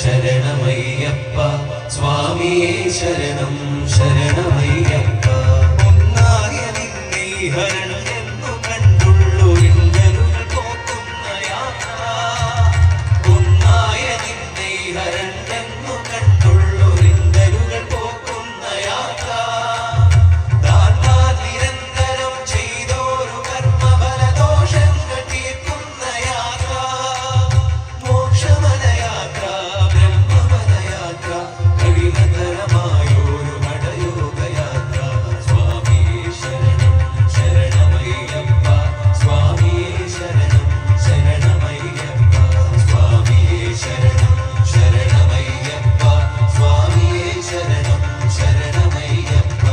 ശരണമയ്യപ്പ സ്വാമിയേ ശരണം ശരണമയ്യപ്പ ഒന്നായ നിന്നെ ഹരണം എന്നു കണ്ടുള്ളു ഇണ്ടലുകൾ പോക്കുന്ന യാത്ര ഒന്നായ നിന്നെ ഹരണം എന്നു കണ്ടുള്ളു ഇണ്ടലുകൾ പോക്കുന്ന യാത്ര ദാതാ നിരന്തരം ചെയ്തോരു കർമ്മഫലദോഷങ്ങൾ തീർക്കുന്ന യാത്ര മോക്ഷമനയാത്ര ബ്രഹ്മപദയാത്ര കഠിനതരമായൊരു നടയോഗയാത്ര സ്വാമിയേ ശരണം ശരണമയ്യപ്പ സ്വാമിയേ ശരണം ശരണമയ്യപ്പ സ്വാമിയേ ശരണം ശരണമയ്യപ്പ സ്വാമിയേ ശരണം ശരണമയ്യപ്പ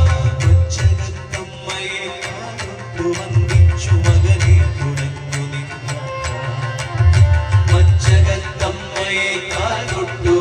ഉച്ചകത്തുമ്മയെ കാണുന്നു വന്ദിച്ചു മകനെ തുടങ്ങു നിന്ന മച്ചകത്തമ്മയെ കാൽതൊട്ടു